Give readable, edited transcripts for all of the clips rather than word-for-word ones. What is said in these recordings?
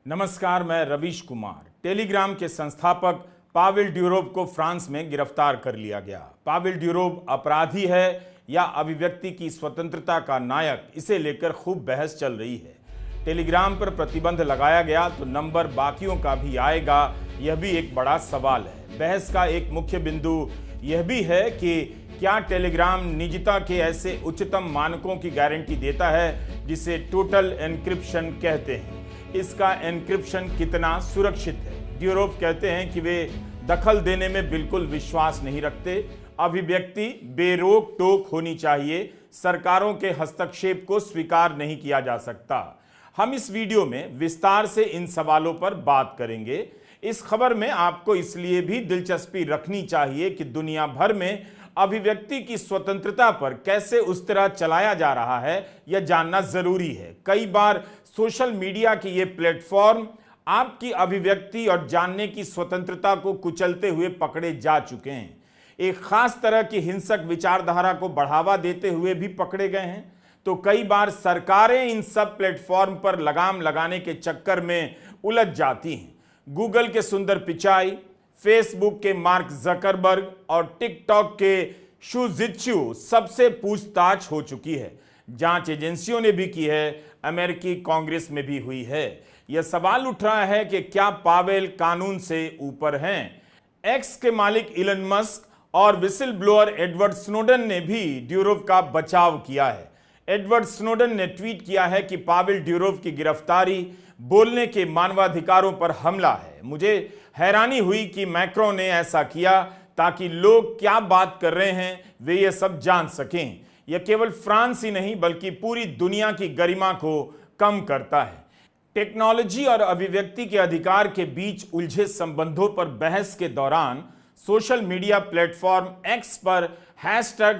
नमस्कार, मैं रवीश कुमार। टेलीग्राम के संस्थापक पावेल ड्यूरोव को फ्रांस में गिरफ्तार कर लिया गया। पावेल ड्यूरोव अपराधी है या अभिव्यक्ति की स्वतंत्रता का नायक, इसे लेकर खूब बहस चल रही है। टेलीग्राम पर प्रतिबंध लगाया गया तो नंबर बाकियों का भी आएगा, यह भी एक बड़ा सवाल है। बहस का एक मुख्य बिंदु यह भी है कि क्या टेलीग्राम निजता के ऐसे उच्चतम मानकों की गारंटी देता है जिसे टोटल एन्क्रिप्शन कहते हैं। इसका एन्क्रिप्शन कितना सुरक्षित है। ड्यूरोव कहते हैं कि वे दखल देने में बिल्कुल विश्वास नहीं रखते। अभिव्यक्ति बेरोक टोक होनी चाहिए। सरकारों के हस्तक्षेप को स्वीकार नहीं किया जा सकता। हम इस वीडियो में विस्तार से इन सवालों पर बात करेंगे। इस खबर में आपको इसलिए भी दिलचस्पी रखनी चाहिए कि दुनिया भर में अभिव्यक्ति की स्वतंत्रता पर कैसे उस तरह चलाया जा रहा है, यह जानना जरूरी है। कई बार सोशल मीडिया के ये प्लेटफॉर्म आपकी अभिव्यक्ति और जानने की स्वतंत्रता को कुचलते हुए पकड़े जा चुके हैं। एक खास तरह की हिंसक विचारधारा को बढ़ावा देते हुए भी पकड़े गए हैं। तो कई बार सरकारें इन सब प्लेटफॉर्म पर लगाम लगाने के चक्कर में उलझ जाती हैं। गूगल के सुंदर पिचाई, फेसबुक के मार्क जकरबर्ग और टिकटॉक के शू जिच्यू सबसे पूछताछ हो चुकी है। जांच एजेंसियों ने भी की है, अमेरिकी कांग्रेस में भी हुई है। यह सवाल उठ रहा है कि क्या पावेल कानून से ऊपर हैं। एक्स के मालिक इलन मस्क और विसिल ब्लोअर एडवर्ड स्नोडन ने भी ड्यूरोव का बचाव किया है। एडवर्ड स्नोडन ने ट्वीट किया है कि पावेल ड्यूरोव की गिरफ्तारी बोलने के मानवाधिकारों पर हमला है। मुझे हैरानी हुई कि मैक्रो ने ऐसा किया ताकि लोग क्या बात कर रहे हैं वे ये सब जान सकें। यह केवल फ्रांस ही नहीं बल्कि पूरी दुनिया की गरिमा को कम करता है। टेक्नोलॉजी और अभिव्यक्ति के अधिकार के बीच उलझे संबंधों पर बहस के दौरान सोशल मीडिया प्लेटफॉर्म एक्स पर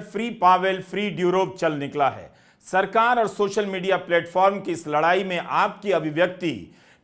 #फ्री पावेल फ्री ड्यूरोव चल निकला है। सरकार और सोशल मीडिया प्लेटफॉर्म की इस लड़ाई में आपकी अभिव्यक्ति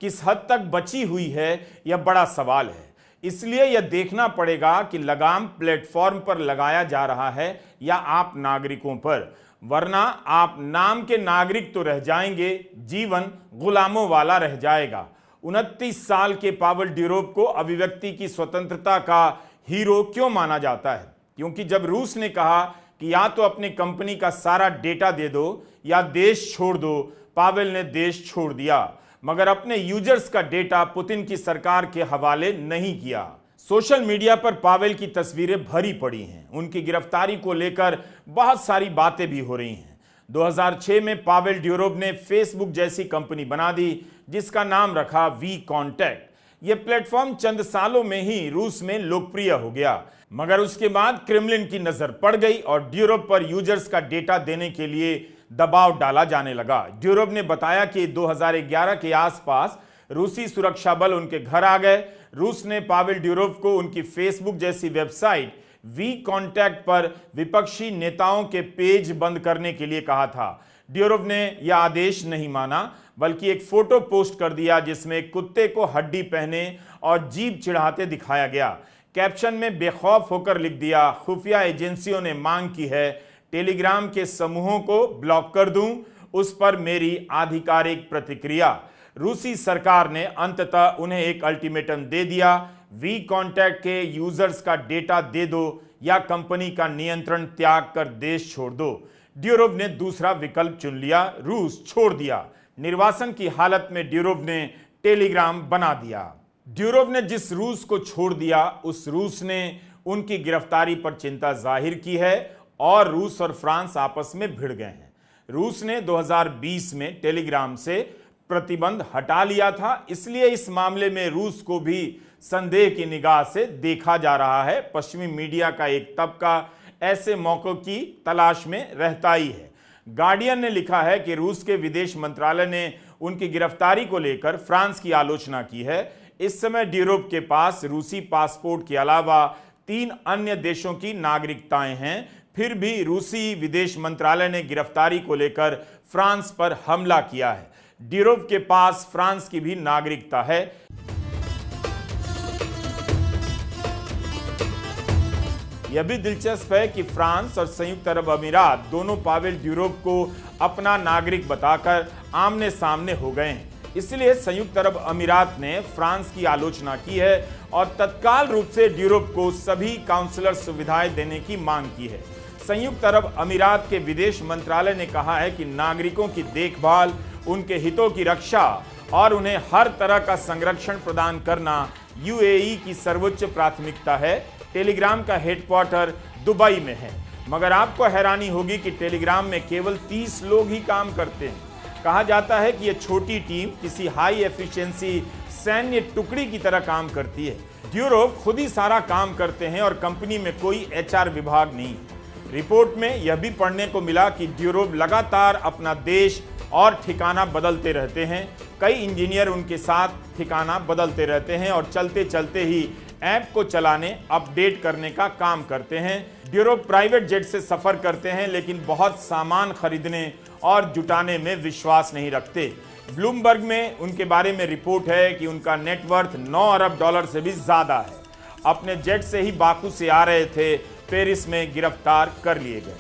किस हद तक बची हुई है, यह बड़ा सवाल है। इसलिए यह देखना पड़ेगा कि लगाम प्लेटफॉर्म पर लगाया जा रहा है या आप नागरिकों पर, वरना आप नाम के नागरिक तो रह जाएंगे, जीवन गुलामों वाला रह जाएगा। 29 साल के पावेल ड्यूरोव को अभिव्यक्ति की स्वतंत्रता का हीरो क्यों माना जाता है? क्योंकि जब रूस ने कहा कि या तो अपनी कंपनी का सारा डेटा दे दो या देश छोड़ दो, पावेल ने देश छोड़ दिया, मगर अपने यूजर्स का डेटा पुतिन की सरकार के हवाले नहीं किया। सोशल मीडिया पर पावेल की तस्वीरें भरी पड़ी हैं। उनकी गिरफ्तारी को लेकर बहुत सारी बातें भी हो रही हैं। 2006 में पावेल ड्यूरोव ने फेसबुक जैसी कंपनी बना दी जिसका नाम रखा वी कॉन्टैक्ट। यह प्लेटफॉर्म चंद सालों में ही रूस में लोकप्रिय हो गया, मगर उसके बाद क्रेमलिन की नजर पड़ गई और ड्यूरोव पर यूजर्स का डेटा देने के लिए दबाव डाला जाने लगा। ड्यूरोव ने बताया कि 2011 के आसपास रूसी सुरक्षा बल उनके घर आ गए। रूस ने पावेल ड्यूरोव को उनकी फेसबुक जैसी वेबसाइट वी कॉन्टैक्ट पर विपक्षी नेताओं के पेज बंद करने के लिए कहा था। ड्यूरोव ने यह आदेश नहीं माना, बल्कि एक फोटो पोस्ट कर दिया जिसमें एक कुत्ते को हड्डी पहने और जीभ चिढ़ाते दिखाया गया। कैप्शन में बेखौफ होकर लिख दिया, खुफिया एजेंसियों ने मांग की है टेलीग्राम के समूहों को ब्लॉक कर दूं, उस पर मेरी आधिकारिक प्रतिक्रिया। रूसी सरकार ने अंततः उन्हें एक अल्टीमेटम दे दिया, वी कॉन्टैक्ट के यूजर्स का डेटा दे दो या कंपनी का नियंत्रण त्याग कर देश छोड़ दो। ड्यूरोव ने दूसरा विकल्प चुन लिया, रूस छोड़ दिया। निर्वासन की हालत में ड्यूरोव ने टेलीग्राम बना दिया। ड्यूरोव ने जिस रूस को छोड़ दिया, उस रूस ने उनकी गिरफ्तारी पर चिंता जाहिर की है और रूस और फ्रांस आपस में भिड़ गए हैं। रूस ने 2020 में टेलीग्राम से प्रतिबंध हटा लिया था, इसलिए इस मामले में रूस को भी संदेह की निगाह से देखा जा रहा है। पश्चिमी मीडिया का एक तबका ऐसे मौकों की तलाश में रहता ही है। गार्डियन ने लिखा है कि रूस के विदेश मंत्रालय ने उनकी गिरफ्तारी को लेकर फ्रांस की आलोचना की है। इस समय ड्यूरोव के पास रूसी पासपोर्ट के अलावा 3 अन्य देशों की नागरिकताएं हैं। फिर भी रूसी विदेश मंत्रालय ने गिरफ्तारी को लेकर फ्रांस पर हमला किया है। ड्यूरोव के पास फ्रांस की भी नागरिकता है। यह भी दिलचस्प है कि फ्रांस और संयुक्त अरब अमीरात दोनों पावेल ड्यूरोव को अपना नागरिक बताकर आमने सामने हो गए हैं। इसलिए संयुक्त अरब अमीरात ने फ्रांस की आलोचना की है और तत्काल रूप से ड्यूरोप को सभी काउंसलर सुविधाएं देने की मांग की है। संयुक्त अरब अमीरात के विदेश मंत्रालय ने कहा है कि नागरिकों की देखभाल, उनके हितों की रक्षा और उन्हें हर तरह का संरक्षण प्रदान करना यूएई की सर्वोच्च प्राथमिकता है। टेलीग्राम का हेडक्वार्टर दुबई में है, मगर आपको हैरानी होगी कि टेलीग्राम में केवल 30 लोग ही काम करते हैं। कहा जाता है कि यह छोटी टीम किसी हाई एफिशिएंसी सैन्य टुकड़ी की तरह काम करती है। ड्यूरोप खुद ही सारा काम करते हैं और कंपनी में कोई एचआर विभाग नहीं। रिपोर्ट में यह भी पढ़ने को मिला कि ड्यूरोप लगातार अपना देश और ठिकाना बदलते रहते हैं। कई इंजीनियर उनके साथ ठिकाना बदलते रहते हैं और चलते चलते ही ऐप को चलाने, अपडेट करने का काम करते हैं। ड्यूरोप प्राइवेट जेट से सफर करते हैं, लेकिन बहुत सामान खरीदने और जुटाने में विश्वास नहीं रखते। ब्लूमबर्ग में उनके बारे में रिपोर्ट है कि उनका नेटवर्थ 9 अरब डॉलर से भी ज्यादा है। अपने जेट से ही बाकू से आ रहे थे, पेरिस में गिरफ्तार कर लिए गए।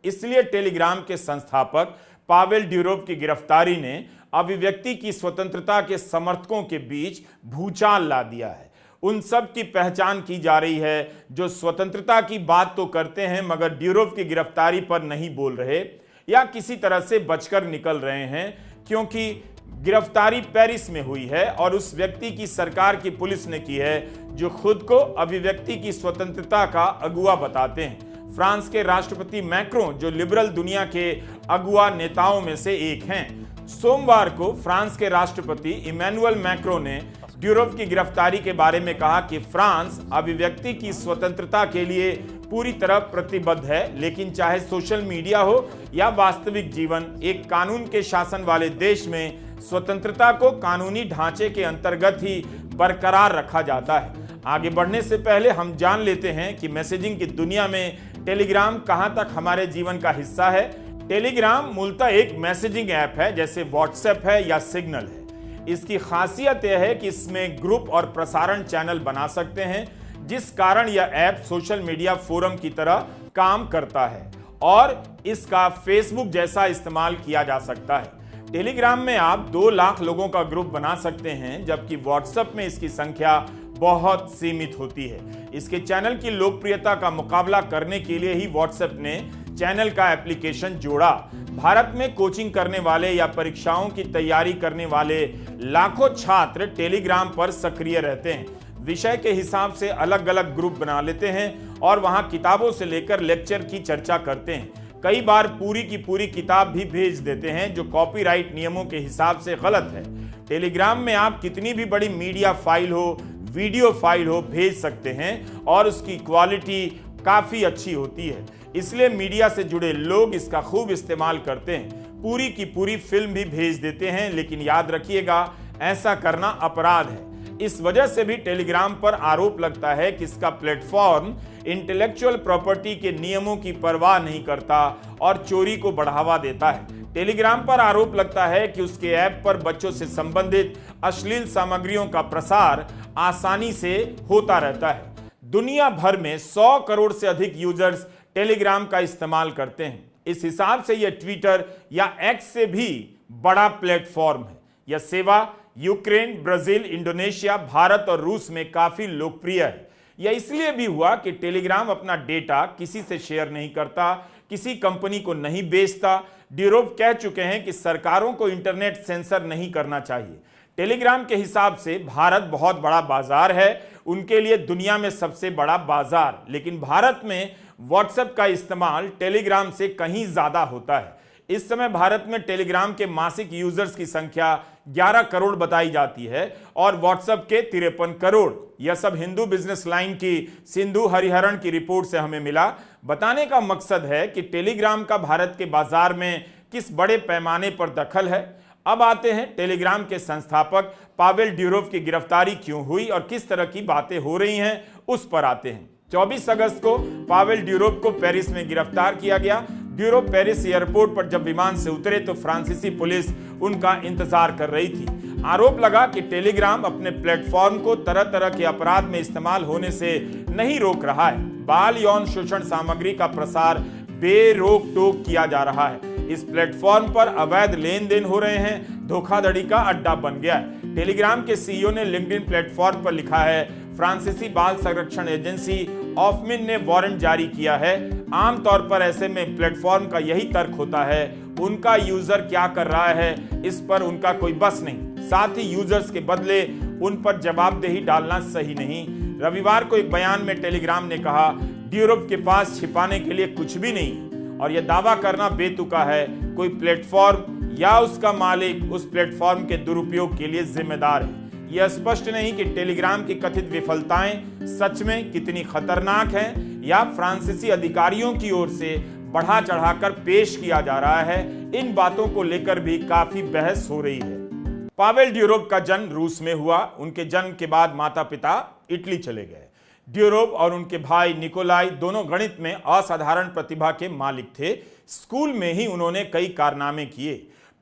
इसलिए टेलीग्राम के संस्थापक पावेल ड्यूरोप की गिरफ्तारी ने अभिव्यक्ति की स्वतंत्रता के समर्थकों के बीच भूचाल ला दिया है। उन सब की पहचान की जा रही है जो स्वतंत्रता की बात तो करते हैं मगर ड्यूरोप की गिरफ्तारी पर नहीं बोल रहे या किसी तरह से बचकर निकल रहे हैं, क्योंकि गिरफ्तारी पेरिस में हुई है और उस व्यक्ति की सरकार की पुलिस ने की है जो खुद को अभिव्यक्ति की स्वतंत्रता का अगुवा बताते हैं। फ्रांस के राष्ट्रपति मैक्रों, जो लिबरल दुनिया के अगुवा नेताओं में से एक हैं, सोमवार को फ्रांस के राष्ट्रपति इमैनुअल मैक्रों ने ड्यूरोप की गिरफ्तारी के बारे में कहा कि फ्रांस अभिव्यक्ति की स्वतंत्रता के लिए पूरी तरह प्रतिबद्ध है, लेकिन चाहे सोशल मीडिया हो या वास्तविक जीवन, एक कानून के शासन वाले देश में स्वतंत्रता को कानूनी ढांचे के अंतर्गत ही बरकरार रखा जाता है। आगे बढ़ने से पहले हम जान लेते हैं कि मैसेजिंग की दुनिया में टेलीग्राम कहां तक हमारे जीवन का हिस्सा है। टेलीग्राम मूलतः एक मैसेजिंग ऐप है, जैसे व्हाट्सएप है या सिग्नल है। इसकी खासियत यह है कि इसमें ग्रुप और प्रसारण चैनल बना सकते हैं, जिस कारण यह ऐप सोशल मीडिया फोरम की तरह काम करता है और इसका फेसबुक जैसा इस्तेमाल किया जा सकता है। टेलीग्राम में आप 2 लाख लोगों का ग्रुप बना सकते हैं, जबकि व्हाट्सएप में इसकी संख्या बहुत सीमित होती है। इसके चैनल की लोकप्रियता का मुकाबला करने के लिए ही व्हाट्सएप ने चैनल का एप्लीकेशन जोड़ा। भारत में कोचिंग करने वाले या परीक्षाओं की तैयारी करने वाले लाखों छात्र टेलीग्राम पर सक्रिय रहते हैं। विषय के हिसाब से अलग अलग ग्रुप बना लेते हैं और वहां किताबों से लेकर लेक्चर की चर्चा करते हैं। कई बार पूरी की पूरी किताब भी भेज देते हैं, जो कॉपीराइट नियमों के हिसाब से गलत है। टेलीग्राम में आप कितनी भी बड़ी मीडिया फाइल हो, वीडियो फाइल हो, भेज सकते हैं और उसकी क्वालिटी काफी अच्छी होती है। इसलिए मीडिया से जुड़े लोग इसका खूब इस्तेमाल करते हैं। पूरी की पूरी फिल्म भी भेज देते हैं, लेकिन याद रखिएगा, ऐसा करना अपराध है। इस वजह से भी टेलीग्राम पर आरोप लगता है कि इसका प्लेटफॉर्म इंटेलेक्चुअल प्रॉपर्टी के नियमों की परवाह नहीं करता और चोरी को बढ़ावा देता है। टेलीग्राम पर आरोप लगता है कि उसके ऐप पर बच्चों से संबंधित अश्लील सामग्रियों का प्रसार आसानी से होता रहता है। दुनिया भर में 100 करोड़ से अधिक यूजर्स टेलीग्राम का इस्तेमाल करते हैं। इस हिसाब से यह ट्विटर या एक्स से भी बड़ा प्लेटफॉर्म है। यह सेवा यूक्रेन, ब्राजील, इंडोनेशिया, भारत और रूस में काफी लोकप्रिय है। यह इसलिए भी हुआ कि टेलीग्राम अपना डेटा किसी से शेयर नहीं करता, किसी कंपनी को नहीं बेचता। ड्यूरोप कह चुके हैं कि सरकारों को इंटरनेट सेंसर नहीं करना चाहिए। टेलीग्राम के हिसाब से भारत बहुत बड़ा बाजार है, उनके लिए दुनिया में सबसे बड़ा बाजार, लेकिन भारत में व्हाट्सएप का इस्तेमाल टेलीग्राम से कहीं ज्यादा होता है। इस समय भारत में टेलीग्राम के मासिक यूजर्स की संख्या 11 करोड़ बताई जाती है और व्हाट्सएप के 53 करोड़। यह सब हिंदू बिजनेस लाइन की सिंधु हरिहरन की रिपोर्ट से हमें मिला। बताने का मकसद है कि टेलीग्राम का भारत के बाजार में किस बड़े पैमाने पर दखल है। अब आते हैं टेलीग्राम के संस्थापक पावेल ड्यूरोप की गिरफ्तारी क्यों हुई और किस तरह की बातें हो रही हैं, उस पर आते हैं। 24 अगस्त को पावेल ड्यूरोप को पेरिस में गिरफ्तार किया गया। ड्यूरोप पेरिस एयरपोर्ट पर जब विमान से उतरे तो फ्रांसीसी पुलिस उनका इंतजार कर रही थी। आरोप लगा कि टेलीग्राम अपने प्लेटफॉर्म को तरह तरह के अपराध में इस्तेमाल होने से नहीं रोक रहा है। बाल यौन शोषण सामग्री का प्रसार बेरोक टोक किया जा रहा है। इस प्लेटफॉर्म पर अवैध लेन देन हो रहे हैं, धोखाधड़ी का अड्डा बन गया है। टेलीग्राम के सीईओ ने लिंक्डइन प्लेटफॉर्म पर लिखा है, फ्रांसीसी बाल संरक्षण एजेंसी ऑफमिन ने वारंट जारी किया है। आमतौर पर ऐसे में प्लेटफॉर्म का यही तर्क होता है, उनका यूजर क्या कर रहा है इस पर उनका कोई बस नहीं, साथ ही यूजर्स के बदले उन पर जवाबदेही डालना सही नहीं। रविवार को एक बयान में टेलीग्राम ने कहा, ड्यूरोब के पास छिपाने के लिए कुछ भी नहीं और यह दावा करना बेतुका है कोई प्लेटफॉर्म या उसका मालिक उस प्लेटफॉर्म के दुरुपयोग के लिए जिम्मेदार है। यह स्पष्ट नहीं कि टेलीग्राम की कथित विफलताएं सच में कितनी खतरनाक हैं या फ्रांसीसी अधिकारियों की ओर से बढ़ा चढ़ाकर पेश किया जा रहा है। इन बातों को लेकर भी काफी बहस हो रही है। पावेल ड्यूरोब का जन्म रूस में हुआ। उनके जन्म के बाद माता पिता इटली चले गए। ड्यूरोब और उनके भाई निकोलाई दोनों गणित में असाधारण प्रतिभा के मालिक थे। स्कूल में ही उन्होंने कई कारनामे किए।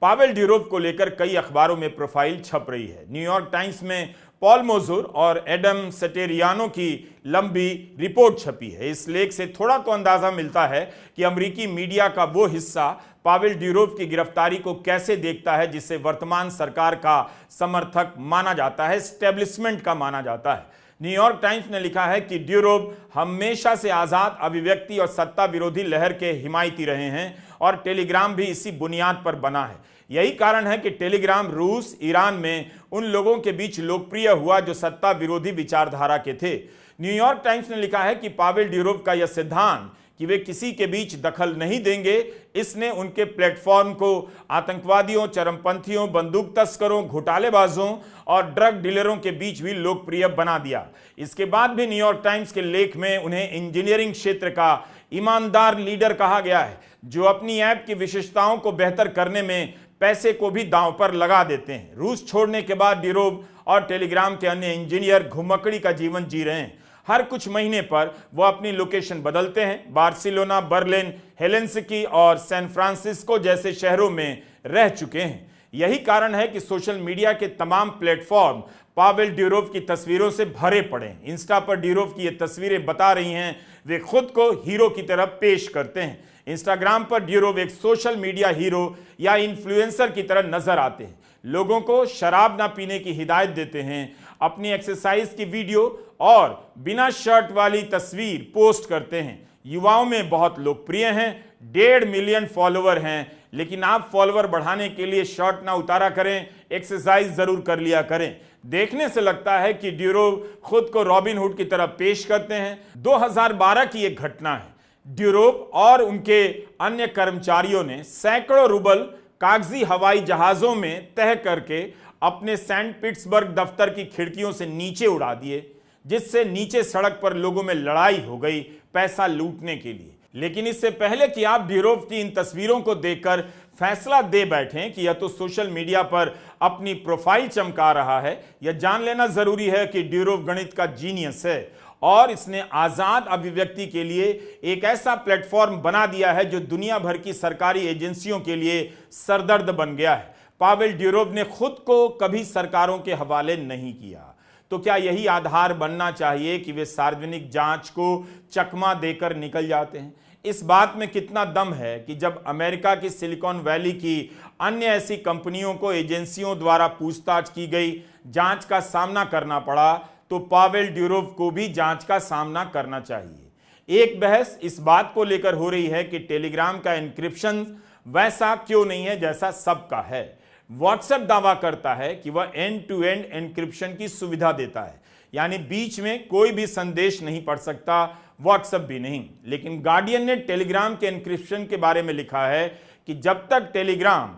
पावेल ड्यूरोब को लेकर कई अखबारों में प्रोफाइल छप रही है। न्यूयॉर्क टाइम्स में पॉल मोजुर और एडम सेटेरियानो की लंबी रिपोर्ट छपी है। इस लेख से थोड़ा तो अंदाजा मिलता है कि अमेरिकी मीडिया का वो हिस्सा पावेल ड्यूरोब की गिरफ्तारी को कैसे देखता है जिसे वर्तमान सरकार का समर्थक माना जाता है, एस्टेब्लिशमेंट का माना जाता है। न्यूयॉर्क टाइम्स ने लिखा है कि ड्यूरोब हमेशा से आजाद अभिव्यक्ति और सत्ता विरोधी लहर के हिमायती रहे हैं और टेलीग्राम भी इसी बुनियाद पर बना है। यही कारण है कि टेलीग्राम रूस, ईरान में उन लोगों के बीच लोकप्रिय हुआ जो सत्ता विरोधी विचारधारा के थे। न्यूयॉर्क टाइम्स ने लिखा है कि पावेल ड्यूरोब का यह सिद्धांत कि वे किसी के बीच दखल नहीं देंगे, इसने उनके प्लेटफॉर्म को आतंकवादियों, चरमपंथियों, बंदूक तस्करों, घोटालेबाजों और ड्रग डीलरों के बीच भी लोकप्रिय बना दिया। इसके बाद भी न्यूयॉर्क टाइम्स के लेख में उन्हें इंजीनियरिंग क्षेत्र का ईमानदार लीडर कहा गया है, जो अपनी ऐप की विशेषताओं को बेहतर करने में पैसे को भी दांव पर लगा देते हैं। रूस छोड़ने के बाद ड्यूरोब और टेलीग्राम के अन्य इंजीनियर घुमक्कड़ी का जीवन जी रहे हैं। हर कुछ महीने पर वो अपनी लोकेशन बदलते हैं। बार्सिलोना, बर्लिन, हेलेंसिकी और सैन फ्रांसिस्को जैसे शहरों में रह चुके हैं। यही कारण है कि सोशल मीडिया के तमाम प्लेटफॉर्म पावेल ड्यूरोब की तस्वीरों से भरे पड़े हैं। इंस्टा पर ड्यूरोब की ये तस्वीरें बता रही हैं वे खुद को हीरो की तरह पेश करते हैं। इंस्टाग्राम पर ड्यूरोब एक सोशल मीडिया हीरो या इन्फ्लुएंसर की तरह नजर आते हैं। लोगों को शराब ना पीने की हिदायत देते हैं, अपनी एक्सरसाइज की वीडियो और बिना शर्ट वाली तस्वीर पोस्ट करते हैं। युवाओं में बहुत लोकप्रिय हैं। 1.5 मिलियन फॉलोवर हैं। लेकिन आप फॉलोवर बढ़ाने के लिए शर्ट ना उतारा करें, एक्सरसाइज जरूर कर लिया करें। देखने से लगता है कि ड्यूरोब खुद को रॉबिन हुड की तरह पेश करते हैं। 2012 की एक घटना है। ड्यूरोब और उनके अन्य कर्मचारियों ने सैकड़ों रूबल कागजी हवाई जहाजों में तय करके अपने सेंट पीटर्सबर्ग दफ्तर की खिड़कियों से नीचे उड़ा दिए, जिससे नीचे सड़क पर लोगों में लड़ाई हो गई पैसा लूटने के लिए। लेकिन इससे पहले कि आप ड्यूरोब की इन तस्वीरों को देखकर फैसला दे बैठें कि यह तो सोशल मीडिया पर अपनी प्रोफाइल चमका रहा है, यह जान लेना जरूरी है कि ड्यूरोब गणित का जीनियस है और इसने आजाद अभिव्यक्ति के लिए एक ऐसा प्लेटफॉर्म बना दिया है जो दुनिया भर की सरकारी एजेंसियों के लिए सरदर्द बन गया है। पावेल ड्यूरोब ने खुद को कभी सरकारों के हवाले नहीं किया, तो क्या यही आधार बनना चाहिए कि वे सार्वजनिक जांच को चकमा देकर निकल जाते हैं? इस बात में कितना दम है कि जब अमेरिका की सिलिकॉन वैली की अन्य ऐसी कंपनियों को एजेंसियों द्वारा पूछताछ की गई, जांच का सामना करना पड़ा, तो पावेल ड्यूरोब को भी जांच का सामना करना चाहिए। एक बहस इस बात को लेकर हो रही है कि टेलीग्राम का एन्क्रिप्शन वैसा क्यों नहीं है जैसा सबका है। व्हाट्सएप दावा करता है कि वह एंड टू एंड एन्क्रिप्शन की सुविधा देता है, यानी बीच में कोई भी संदेश नहीं पढ़ सकता, व्हाट्सएप भी नहीं। लेकिन गार्डियन ने टेलीग्राम के एन्क्रिप्शन के बारे में लिखा है कि जब तक टेलीग्राम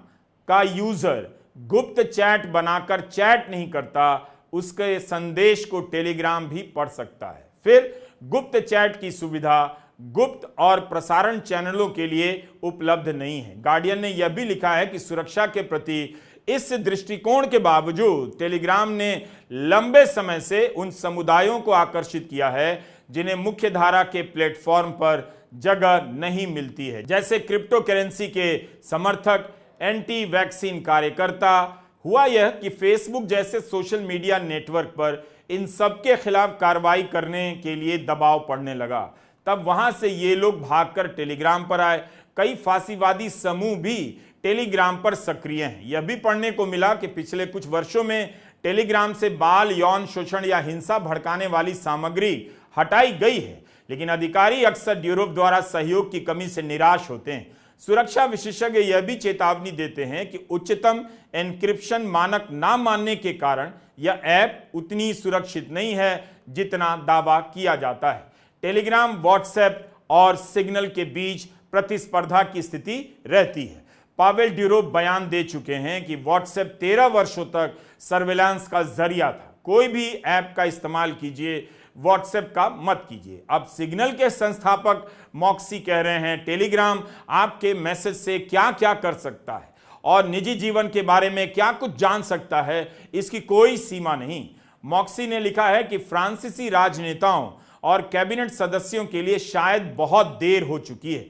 का यूजर गुप्त चैट बनाकर चैट नहीं करता, उसके संदेश को टेलीग्राम भी पढ़ सकता है। फिर गुप्त चैट की सुविधा गुप्त और प्रसारण चैनलों के लिए उपलब्ध नहीं है। गार्डियन ने यह भी लिखा है कि सुरक्षा के प्रति इस दृष्टिकोण के बावजूद टेलीग्राम ने लंबे समय से उन समुदायों को आकर्षित किया है जिन्हें मुख्य धारा के प्लेटफॉर्म पर जगह नहीं मिलती है, जैसे क्रिप्टो करेंसी के समर्थक, एंटी वैक्सीन कार्यकर्ता। हुआ यह कि फेसबुक जैसे सोशल मीडिया नेटवर्क पर इन सबके खिलाफ कार्रवाई करने के लिए दबाव पड़ने लगा। तब वहां से ये लोग भागकर टेलीग्राम पर आए। कई फांसीवादी समूह भी टेलीग्राम पर सक्रिय हैं। यह भी पढ़ने को मिला कि पिछले कुछ वर्षों में टेलीग्राम से बाल यौन शोषण या हिंसा भड़काने वाली सामग्री हटाई गई है, लेकिन अधिकारी अक्सर ड्यूरोव द्वारा सहयोग की कमी से निराश होते हैं। सुरक्षा विशेषज्ञ यह भी चेतावनी देते हैं कि उच्चतम एन्क्रिप्शन मानक ना मानने के कारण यह ऐप उतनी सुरक्षित नहीं है जितना दावा किया जाता है। टेलीग्राम, व्हाट्सएप और सिग्नल के बीच प्रतिस्पर्धा की स्थिति रहती है। पावेल ड्यूरोव बयान दे चुके हैं कि व्हाट्सएप 13 वर्षों तक सर्विलांस का जरिया था। कोई भी ऐप का इस्तेमाल कीजिए, व्हाट्सएप का मत कीजिए। अब सिग्नल के संस्थापक मॉक्सी कह रहे हैं टेलीग्राम आपके मैसेज से क्या क्या कर सकता है और निजी जीवन के बारे में क्या कुछ जान सकता है, इसकी कोई सीमा नहीं। मॉक्सी ने लिखा है कि फ्रांसीसी राजनेताओं और कैबिनेट सदस्यों के लिए शायद बहुत देर हो चुकी है।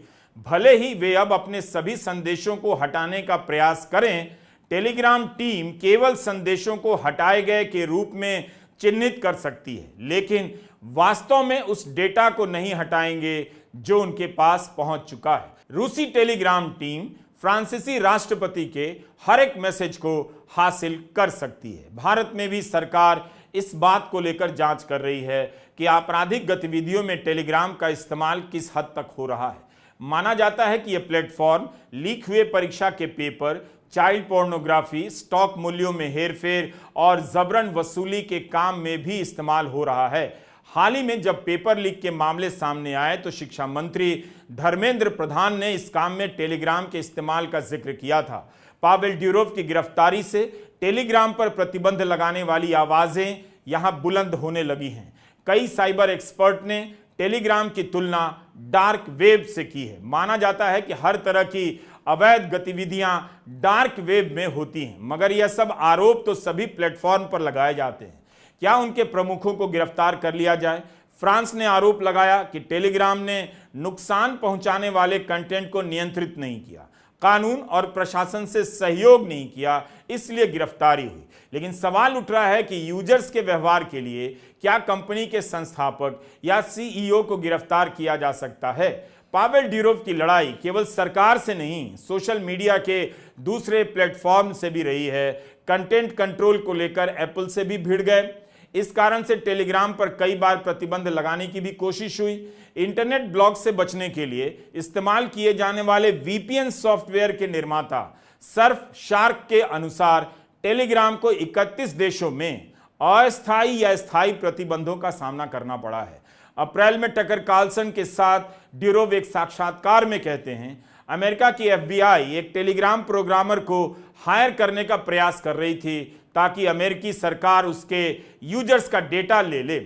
भले ही वे अब अपने सभी संदेशों को हटाने का प्रयास करें, टेलीग्राम टीम केवल संदेशों को हटाए गए के रूप में चिन्हित कर सकती है, लेकिन वास्तव में उस डेटा को नहीं हटाएंगे जो उनके पास पहुंच चुका है। रूसी टेलीग्राम टीम फ्रांसीसी राष्ट्रपति के हर एक मैसेज को हासिल कर सकती है। भारत में भी सरकार इस बात को लेकर जांच कर रही है कि आपराधिक गतिविधियों में टेलीग्राम का इस्तेमाल किस हद तक हो रहा है। माना जाता है कि यह प्लेटफॉर्म लीक हुए परीक्षा के पेपर, चाइल्ड पोर्नोग्राफी, स्टॉक मूल्यों में हेरफेर और जबरन वसूली के काम में भी इस्तेमाल हो रहा है। हाल ही में जब पेपर लीक के मामले सामने आए तो शिक्षा मंत्री धर्मेंद्र प्रधान ने इस काम में टेलीग्राम के इस्तेमाल का जिक्र किया था। पावेल ड्यूरोव की गिरफ्तारी से टेलीग्राम पर प्रतिबंध लगाने वाली आवाजें यहां बुलंद होने लगी हैं। कई साइबर एक्सपर्ट ने टेलीग्राम की तुलना डार्क वेब से की है। माना जाता है कि हर तरह की अवैध गतिविधियां डार्क वेब में होती हैं, मगर यह सब आरोप तो सभी प्लेटफॉर्म पर लगाए जाते हैं। क्या उनके प्रमुखों को गिरफ्तार कर लिया जाए? फ्रांस ने आरोप लगाया कि टेलीग्राम ने नुकसान पहुंचाने वाले कंटेंट को नियंत्रित नहीं किया, कानून और प्रशासन से सहयोग नहीं किया, इसलिए गिरफ्तारी हुई। लेकिन सवाल उठ रहा है कि यूजर्स के व्यवहार के लिए क्या कंपनी के संस्थापक या सीईओ को गिरफ्तार किया जा सकता है? पावेल ड्यूरोव की लड़ाई केवल सरकार से नहीं, सोशल मीडिया के दूसरे प्लेटफॉर्म से भी रही है। कंटेंट कंट्रोल को लेकर एप्पल से भी भिड़ गए। इस कारण से टेलीग्राम पर कई बार प्रतिबंध लगाने की भी कोशिश हुई। इंटरनेट ब्लॉक से बचने के लिए इस्तेमाल किए जाने वाले वीपीएन सॉफ्टवेयर के निर्माता सर्फ शार्क के अनुसार टेलीग्राम को 31 देशों में अस्थायी या स्थायी प्रतिबंधों का सामना करना पड़ा है। अप्रैल में टकर कार्लसन के साथ ड्यूरोव एक साक्षात्कार में कहते हैं, अमेरिका की एफबीआई एक टेलीग्राम प्रोग्रामर को हायर करने का प्रयास कर रही थी ताकि अमेरिकी सरकार उसके यूजर्स का डेटा ले ले।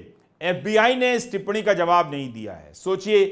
एफबीआई ने इस टिप्पणी का जवाब नहीं दिया है। सोचिए,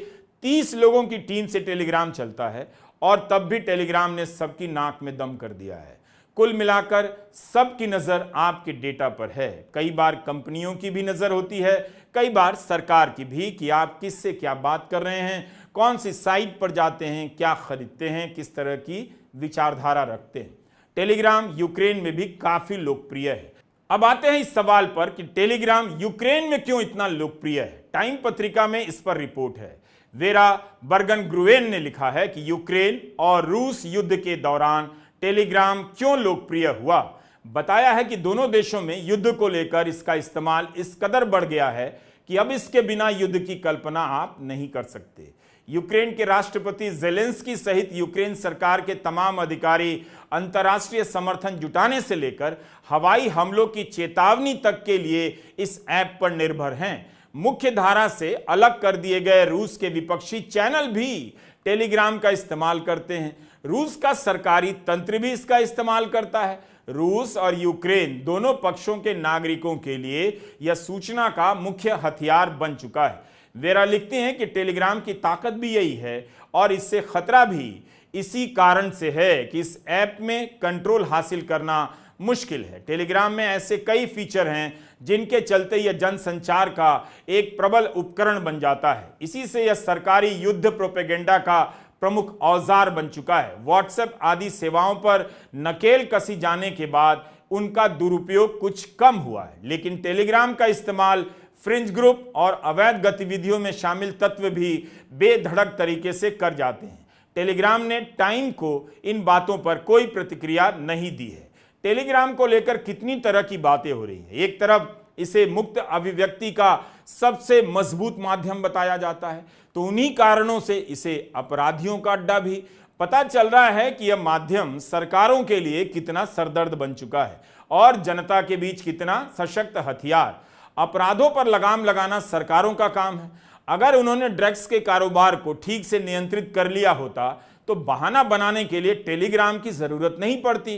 30 लोगों की टीम से टेलीग्राम चलता है और तब भी टेलीग्राम ने सबकी नाक में दम कर दिया है। कुल मिलाकर सबकी नजर आपके डेटा पर है। कई बार कंपनियों की भी नजर होती है, कई बार सरकार की भी, कि आप किससे क्या बात कर रहे हैं, कौन सी साइट पर जाते हैं, क्या खरीदते हैं, किस तरह की विचारधारा रखते हैं। टेलीग्राम यूक्रेन में भी काफी लोकप्रिय है। अब आते हैं इस सवाल पर कि टेलीग्राम यूक्रेन में क्यों इतना लोकप्रिय है। टाइम पत्रिका में इस पर रिपोर्ट है। वेरा बर्गन-ग्रुएन ने लिखा है कि यूक्रेन और रूस युद्ध के दौरान टेलीग्राम क्यों लोकप्रिय हुआ। बताया है कि दोनों देशों में युद्ध को लेकर इसका इस्तेमाल इस कदर बढ़ गया है कि अब इसके बिना युद्ध की कल्पना आप नहीं कर सकते। यूक्रेन के राष्ट्रपति ज़ेलेंस्की सहित यूक्रेन सरकार के तमाम अधिकारी अंतर्राष्ट्रीय समर्थन जुटाने से लेकर हवाई हमलों की चेतावनी तक के लिए इस ऐप पर निर्भर हैं। मुख्य धारा से अलग कर दिए गए रूस के विपक्षी चैनल भी टेलीग्राम का इस्तेमाल करते हैं। रूस का सरकारी तंत्र भी इसका इस्तेमाल करता है। रूस और यूक्रेन दोनों पक्षों के नागरिकों के लिए यह सूचना का मुख्य हथियार बन चुका है। वेरा लिखते हैं कि टेलीग्राम की ताकत भी यही है और इससे खतरा भी इसी कारण से है कि इस ऐप में कंट्रोल हासिल करना मुश्किल है। टेलीग्राम में ऐसे कई फीचर हैं जिनके चलते यह जनसंचार का एक प्रबल उपकरण बन जाता है। इसी से यह सरकारी युद्ध प्रोपेगेंडा का प्रमुख औजार बन चुका है। व्हाट्सएप आदि सेवाओं पर नकेल कसी जाने के बाद उनका दुरुपयोग कुछ कम हुआ है, लेकिन टेलीग्राम का इस्तेमाल फ्रिंज ग्रुप और अवैध गतिविधियों में शामिल तत्व भी बेधड़क तरीके से कर जाते हैं। टेलीग्राम ने टाइम को इन बातों पर कोई प्रतिक्रिया नहीं दी है। टेलीग्राम को लेकर कितनी तरह की बातें हो रही हैं। एक तरफ इसे मुक्त अभिव्यक्ति का सबसे मजबूत माध्यम बताया जाता है, तो उन्हीं कारणों से इसे अपराधियों का अड्डा भी। पता चल रहा है कि यह माध्यम सरकारों के लिए कितना सरदर्द बन चुका है और जनता के बीच कितना सशक्त हथियार। अपराधों पर लगाम लगाना सरकारों का काम है। अगर उन्होंने ड्रग्स के कारोबार को ठीक से नियंत्रित कर लिया होता तो बहाना बनाने के लिए टेलीग्राम की जरूरत नहीं पड़ती।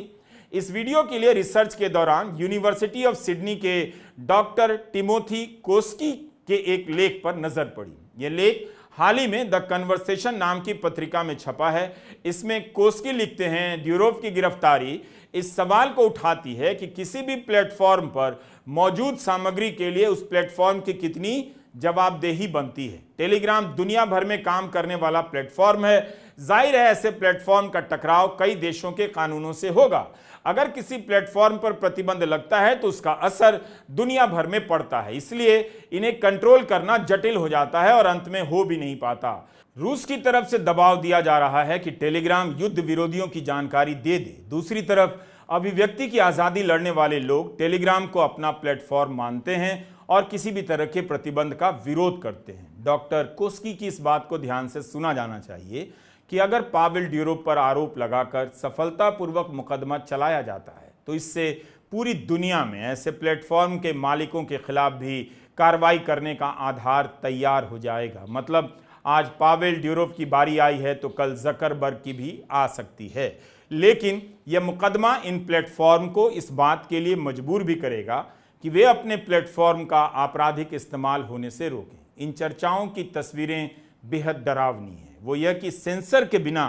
इस वीडियो के लिए रिसर्च के दौरान यूनिवर्सिटी ऑफ सिडनी के डॉक्टर टिमोथी कोस्की के एक लेख पर नजर पड़ी। यह लेख हाल ही में द कन्वर्सेशन नाम की पत्रिका में छपा है। इसमें कोस्की लिखते हैं, ड्यूरोव की गिरफ्तारी इस सवाल को उठाती है कि किसी भी प्लेटफॉर्म पर मौजूद सामग्री के लिए उस प्लेटफॉर्म की कितनी जवाबदेही बनती है। टेलीग्राम दुनिया भर में काम करने वाला प्लेटफॉर्म है। जाहिर है ऐसे प्लेटफॉर्म का टकराव कई देशों के कानूनों से होगा। अगर किसी प्लेटफॉर्म पर प्रतिबंध लगता है तो उसका असर दुनिया भर में पड़ता है, इसलिए इन्हें कंट्रोल करना जटिल हो जाता है और अंत में हो भी नहीं पाता। रूस की तरफ से दबाव दिया जा रहा है कि टेलीग्राम युद्ध विरोधियों की जानकारी दे दे। दूसरी तरफ अभिव्यक्ति की आजादी लड़ने वाले लोग टेलीग्राम को अपना प्लेटफॉर्म मानते हैं और किसी भी तरह के प्रतिबंध का विरोध करते हैं। डॉक्टर कोस्की की इस बात को ध्यान से सुना जाना चाहिए कि अगर पावेल ड्यूरोव पर आरोप लगाकर सफलतापूर्वक मुकदमा चलाया जाता है तो इससे पूरी दुनिया में ऐसे प्लेटफॉर्म के मालिकों के खिलाफ भी कार्रवाई करने का आधार तैयार हो जाएगा। मतलब आज पावेल ड्यूरोव की बारी आई है तो कल जकरबर्ग की भी आ सकती है। लेकिन यह मुकदमा इन प्लेटफॉर्म को इस बात के लिए मजबूर भी करेगा कि वे अपने प्लेटफॉर्म का आपराधिक इस्तेमाल होने से रोकें। इन चर्चाओं की तस्वीरें बेहद डरावनी हैं। वो यह कि सेंसर के बिना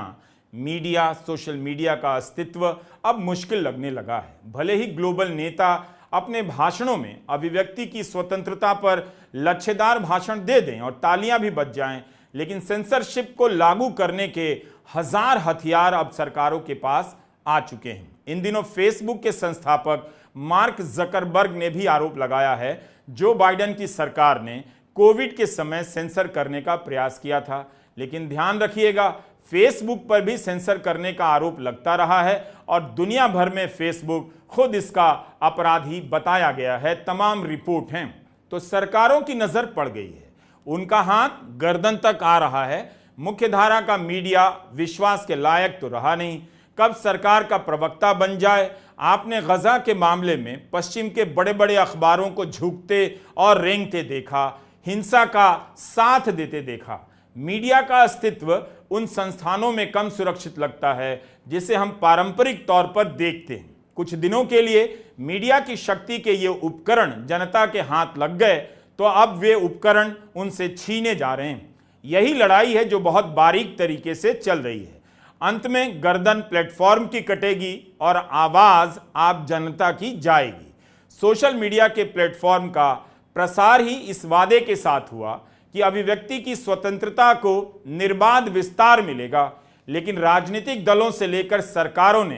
मीडिया, सोशल मीडिया का अस्तित्व अब मुश्किल लगने लगा है। भले ही ग्लोबल नेता अपने भाषणों में अभिव्यक्ति की स्वतंत्रता पर लच्छेदार भाषण दे दें और तालियां भी बज जाएं, लेकिन सेंसरशिप को लागू करने के हजार हथियार अब सरकारों के पास आ चुके हैं। इन दिनों फेसबुक के संस्थापक मार्क जकरबर्ग ने भी आरोप लगाया है जो बाइडेन की सरकार ने कोविड के समय सेंसर करने का प्रयास किया था। लेकिन ध्यान रखिएगा, फेसबुक पर भी सेंसर करने का आरोप लगता रहा है और दुनिया भर में फेसबुक खुद इसका अपराधी बताया गया है। तमाम रिपोर्ट हैं। तो सरकारों की नजर पड़ गई है, उनका हाथ गर्दन तक आ रहा है। मुख्यधारा का मीडिया विश्वास के लायक तो रहा नहीं। कब सरकार का प्रवक्ता बन जाए। आपने गजा के मामले में पश्चिम के बड़े बड़े अखबारों को झुकते और रेंगते देखा, हिंसा का साथ देते देखा। मीडिया का अस्तित्व उन संस्थानों में कम सुरक्षित लगता है जिसे हम पारंपरिक तौर पर देखते हैं। कुछ दिनों के लिए मीडिया की शक्ति के ये उपकरण जनता के हाथ लग गए तो अब वे उपकरण उनसे छीने जा रहे हैं। यही लड़ाई है जो बहुत बारीक तरीके से चल रही है। अंत में गर्दन प्लेटफॉर्म की कटेगी और आवाज आप जनता की जाएगी। सोशल मीडिया के प्लेटफॉर्म का प्रसार ही इस वादे के साथ हुआ कि अभिव्यक्ति की स्वतंत्रता को निर्बाध विस्तार मिलेगा, लेकिन राजनीतिक दलों से लेकर सरकारों ने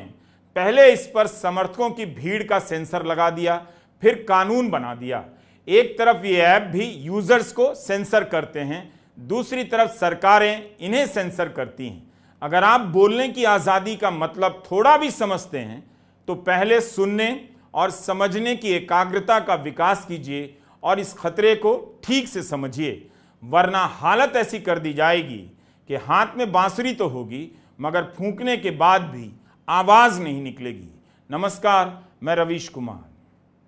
पहले इस पर समर्थकों की भीड़ का सेंसर लगा दिया, फिर कानून बना दिया। एक तरफ ये ऐप भी यूजर्स को सेंसर करते हैं, दूसरी तरफ सरकारें इन्हें सेंसर करती हैं। अगर आप बोलने की आज़ादी का मतलब थोड़ा भी समझते हैं तो पहले सुनने और समझने की एकाग्रता का विकास कीजिए और इस खतरे को ठीक से समझिए, वरना हालत ऐसी कर दी जाएगी कि हाथ में बांसुरी तो होगी मगर फूंकने के बाद भी आवाज नहीं निकलेगी। नमस्कार, मैं रवीश कुमार।